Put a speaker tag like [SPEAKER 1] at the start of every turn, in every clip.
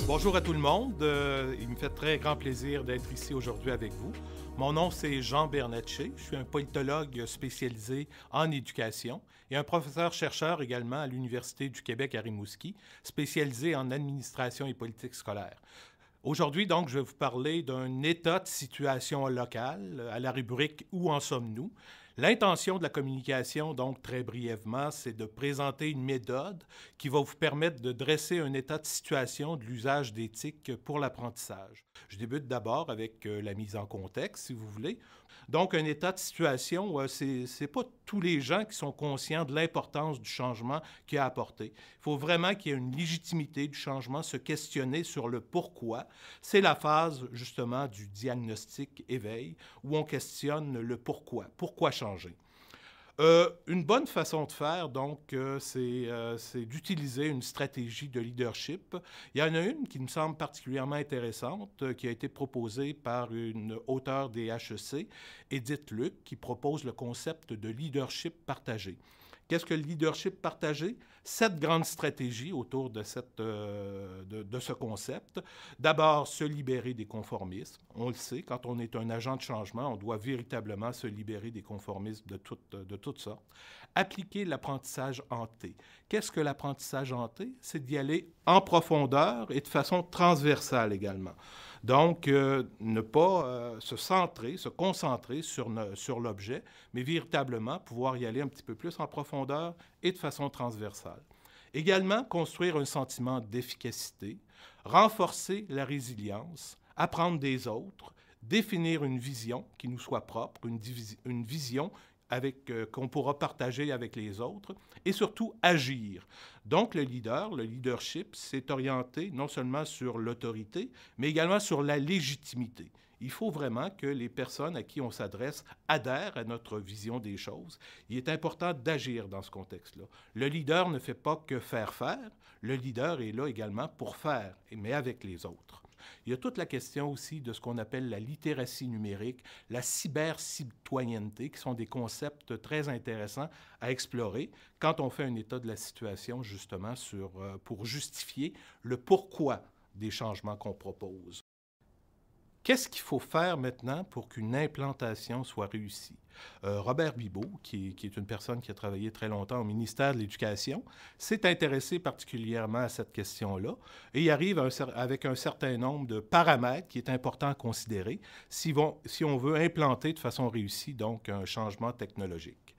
[SPEAKER 1] Bonjour à tout le monde. Il me fait très grand plaisir d'être ici aujourd'hui avec vous. Mon nom, c'est Jean Bernatchez. Je suis un politologue spécialisé en éducation et un professeur-chercheur également à l'Université du Québec à Rimouski, spécialisé en administration et politique scolaire. Aujourd'hui, donc, je vais vous parler d'un état de situation locale à la rubrique Où en sommes-nous? L'intention de la communication, donc très brièvement, c'est de présenter une méthode qui va vous permettre de dresser un état de situation de l'usage d'éthique pour l'apprentissage. Je débute d'abord avec la mise en contexte, si vous voulez. Donc, un état de situation, c'est pas tous les gens qui sont conscients de l'importance du changement qu'il a apporté. Il faut vraiment qu'il y ait une légitimité du changement, se questionner sur le pourquoi. C'est la phase, justement, du diagnostic éveil, où on questionne le pourquoi. Pourquoi changer? Une bonne façon de faire, donc, c'est d'utiliser une stratégie de leadership. Il y en a une qui me semble particulièrement intéressante, qui a été proposée par une auteure des HEC, Edith Luc, qui propose le concept de leadership partagé. Qu'est-ce que le leadership partagé? 7 grandes stratégies autour de ce concept. D'abord, se libérer des conformismes. On le sait, quand on est un agent de changement, on doit véritablement se libérer des conformismes de toutes sortes. Appliquer l'apprentissage en T. Qu'est-ce que l'apprentissage en T? C'est d'y aller en profondeur et de façon transversale également. Donc, ne pas se concentrer sur l'objet, mais véritablement pouvoir y aller un petit peu plus en profondeur et de façon transversale. Également, construire un sentiment d'efficacité, renforcer la résilience, apprendre des autres, définir une vision qui nous soit propre, une vision qu'on pourra partager avec les autres, et surtout agir. Donc, le leadership, c'est orienté non seulement sur l'autorité, mais également sur la légitimité. Il faut vraiment que les personnes à qui on s'adresse adhèrent à notre vision des choses. Il est important d'agir dans ce contexte-là. Le leader ne fait pas que faire, le leader est là également pour faire, mais avec les autres. Il y a toute la question aussi de ce qu'on appelle la littératie numérique, la cybercitoyenneté, qui sont des concepts très intéressants à explorer quand on fait un état de la situation, justement, pour justifier le pourquoi des changements qu'on propose. Qu'est-ce qu'il faut faire maintenant pour qu'une implantation soit réussie? Robert Bibot, qui est une personne qui a travaillé très longtemps au ministère de l'Éducation, s'est intéressé particulièrement à cette question-là et il arrive avec un certain nombre de paramètres qui est important à considérer si on veut implanter de façon réussie donc un changement technologique.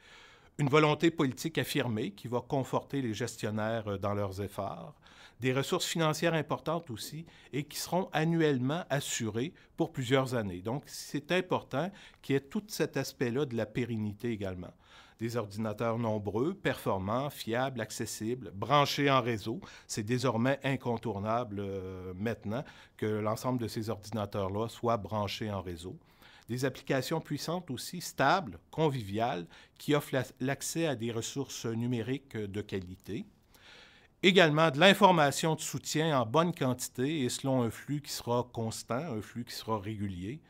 [SPEAKER 1] Une volonté politique affirmée qui va conforter les gestionnaires dans leurs efforts, des ressources financières importantes aussi et qui seront annuellement assurées pour plusieurs années. Donc, c'est important qu'il y ait tout cet aspect-là de la pérennité également. Des ordinateurs nombreux, performants, fiables, accessibles, branchés en réseau. C'est désormais incontournable maintenant que l'ensemble de ces ordinateurs-là soient branchés en réseau. Des applications puissantes aussi, stables, conviviales, qui offrent l'accès à des ressources numériques de qualité. Également, de l'information de soutien en bonne quantité et selon un flux qui sera constant, un flux qui sera régulier.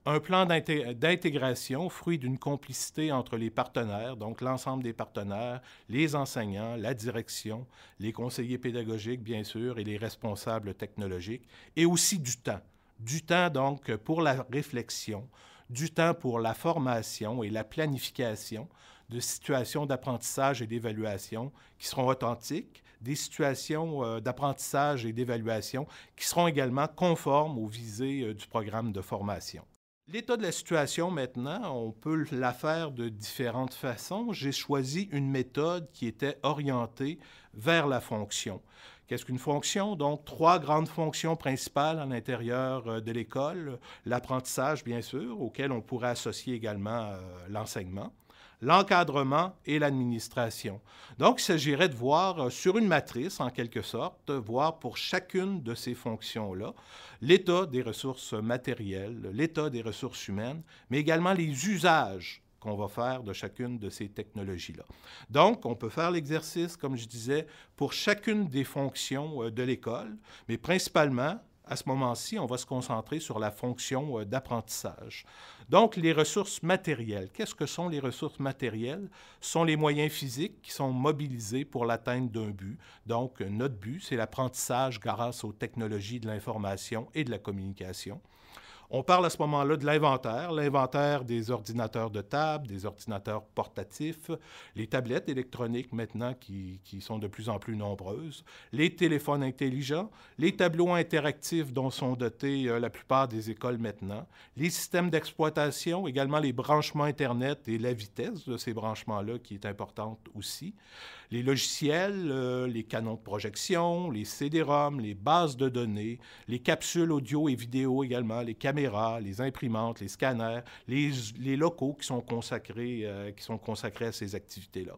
[SPEAKER 1] Un plan d'intégration, fruit d'une complicité entre les partenaires, donc l'ensemble des partenaires, les enseignants, la direction, les conseillers pédagogiques, bien sûr, et les responsables technologiques, et aussi du temps. Du temps, donc, pour la réflexion, du temps pour la formation et la planification de situations d'apprentissage et d'évaluation qui seront authentiques, des situations d'apprentissage et d'évaluation qui seront également conformes aux visées du programme de formation. L'état de la situation maintenant, on peut la faire de différentes façons. J'ai choisi une méthode qui était orientée vers la fonction. Qu'est-ce qu'une fonction? Donc, 3 grandes fonctions principales à l'intérieur de l'école. L'apprentissage, bien sûr, auquel on pourrait associer également l'enseignement, l'encadrement et l'administration. Donc, il s'agirait de voir sur une matrice, en quelque sorte, voir pour chacune de ces fonctions-là l'état des ressources matérielles, l'état des ressources humaines, mais également les usages qu'on va faire de chacune de ces technologies-là. Donc, on peut faire l'exercice, comme je disais, pour chacune des fonctions de l'école, mais principalement à ce moment-ci, on va se concentrer sur la fonction d'apprentissage. Donc, les ressources matérielles. Qu'est-ce que sont les ressources matérielles? Ce sont les moyens physiques qui sont mobilisés pour l'atteinte d'un but. Donc, notre but, c'est l'apprentissage grâce aux technologies de l'information et de la communication. On parle à ce moment-là de l'inventaire des ordinateurs de table, des ordinateurs portatifs, les tablettes électroniques maintenant qui sont de plus en plus nombreuses, les téléphones intelligents, les tableaux interactifs dont sont dotés la plupart des écoles maintenant, les systèmes d'exploitation, également les branchements Internet et la vitesse de ces branchements-là qui est importante aussi, les logiciels, les canons de projection, les CD-ROM, les bases de données, les capsules audio et vidéo également, les caméras, les imprimantes, les scanners, les locaux qui sont consacrés à ces activités-là.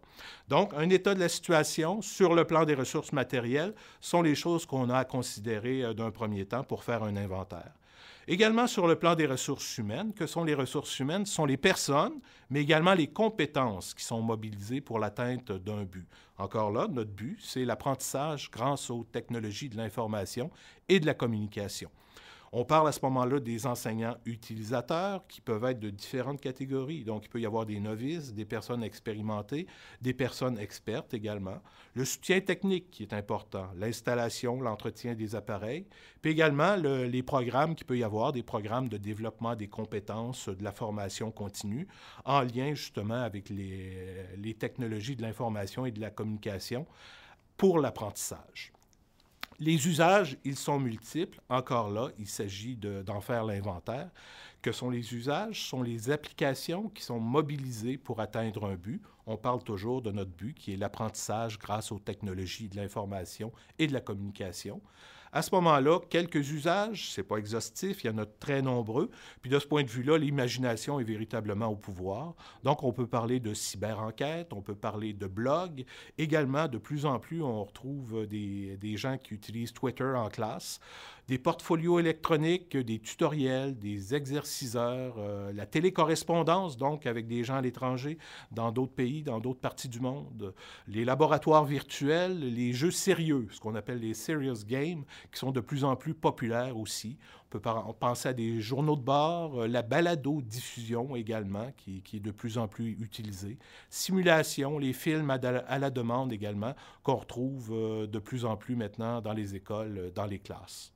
[SPEAKER 1] Donc, un état de la situation sur le plan des ressources matérielles sont les choses qu'on a à considérer d'un premier temps pour faire un inventaire. Également sur le plan des ressources humaines, que sont les ressources humaines? Ce sont les personnes, mais également les compétences qui sont mobilisées pour l'atteinte d'un but. Encore là, notre but, c'est l'apprentissage grâce aux technologies de l'information et de la communication. On parle à ce moment-là des enseignants utilisateurs qui peuvent être de différentes catégories. Donc, il peut y avoir des novices, des personnes expérimentées, des personnes expertes également. Le soutien technique qui est important, l'installation, l'entretien des appareils, puis également les programmes qu'il peut y avoir, des programmes de développement des compétences, de la formation continue, en lien justement avec les technologies de l'information et de la communication pour l'apprentissage. Les usages, ils sont multiples. Encore là, il s'agit d'en faire l'inventaire. Que sont les usages? Ce sont les applications qui sont mobilisées pour atteindre un but. On parle toujours de notre but, qui est l'apprentissage grâce aux technologies de l'information et de la communication. À ce moment-là, quelques usages, ce n'est pas exhaustif, il y en a très nombreux. Puis de ce point de vue-là, l'imagination est véritablement au pouvoir. Donc, on peut parler de cyber-enquête, on peut parler de blog. Également, de plus en plus, on retrouve des gens qui utilisent Twitter en classe, des portfolios électroniques, des tutoriels, des exerciceurs, la télécorrespondance, donc avec des gens à l'étranger, dans d'autres pays, dans d'autres parties du monde, les laboratoires virtuels, les jeux sérieux, ce qu'on appelle les serious games, qui sont de plus en plus populaires aussi. On peut penser à des journaux de bord, la balado-diffusion également, qui est de plus en plus utilisée. Simulation, les films à la demande également, qu'on retrouve de plus en plus maintenant dans les écoles, dans les classes.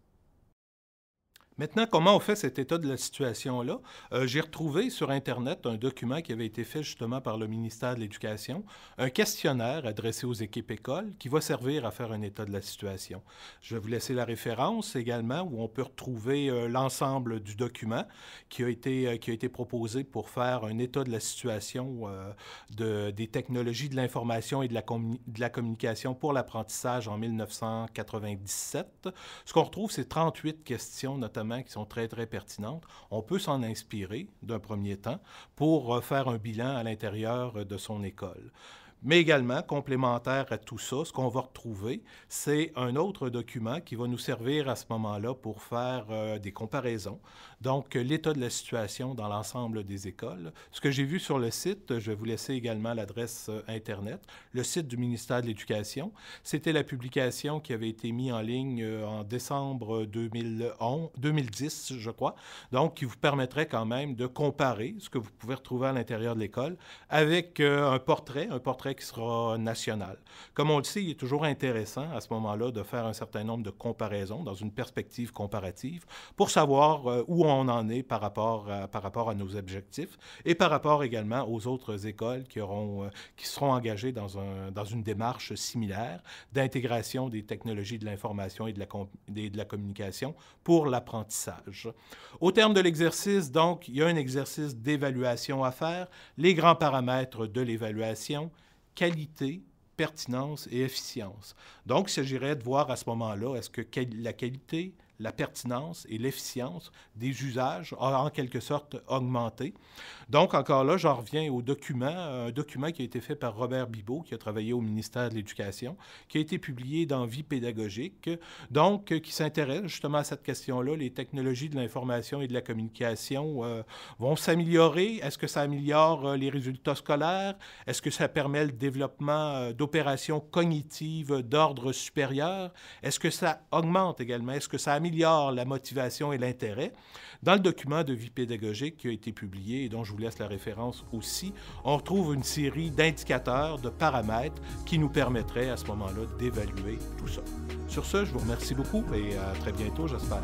[SPEAKER 1] Maintenant, comment on fait cet état de la situation-là? J'ai retrouvé sur Internet un document qui avait été fait justement par le ministère de l'Éducation, un questionnaire adressé aux équipes écoles qui va servir à faire un état de la situation. Je vais vous laisser la référence également où on peut retrouver l'ensemble du document qui a été proposé pour faire un état de la situation des technologies de l'information et de la communication pour l'apprentissage en 1997. Ce qu'on retrouve, c'est 38 questions notamment qui sont très, très pertinentes. On peut s'en inspirer d'un premier temps pour faire un bilan à l'intérieur de son école. Mais également, complémentaire à tout ça, ce qu'on va retrouver, c'est un autre document qui va nous servir à ce moment-là pour faire des comparaisons. Donc, l'état de la situation dans l'ensemble des écoles. Ce que j'ai vu sur le site, je vais vous laisser également l'adresse Internet, le site du ministère de l'Éducation. C'était la publication qui avait été mise en ligne en décembre 2010, je crois. Donc, qui vous permettrait quand même de comparer ce que vous pouvez retrouver à l'intérieur de l'école avec un portrait qui sera national. Comme on le sait, il est toujours intéressant à ce moment-là de faire un certain nombre de comparaisons dans une perspective comparative pour savoir où on en est par rapport à nos objectifs et par rapport également aux autres écoles qui seront engagées dans une démarche similaire d'intégration des technologies de l'information et de la communication pour l'apprentissage. Au terme de l'exercice, donc, il y a un exercice d'évaluation à faire, les grands paramètres de l'évaluation, qualité, pertinence et efficience. Donc, il s'agirait de voir à ce moment-là, est-ce que la qualité, la pertinence et l'efficience des usages a en quelque sorte augmenté. Donc, encore là, j'en reviens au document, un document qui a été fait par Robert Bibot, qui a travaillé au ministère de l'Éducation, qui a été publié dans Vie pédagogique, donc qui s'intéresse justement à cette question-là. Les technologies de l'information et de la communication vont s'améliorer. Est-ce que ça améliore les résultats scolaires? Est-ce que ça permet le développement d'opérations cognitives d'ordre supérieur? Est-ce que ça augmente également? Est-ce que ça améliore améliore la motivation et l'intérêt. Dans le document de vie pédagogique qui a été publié et dont je vous laisse la référence aussi, on retrouve une série d'indicateurs, de paramètres qui nous permettraient à ce moment-là d'évaluer tout ça. Sur ce, je vous remercie beaucoup et à très bientôt, j'espère.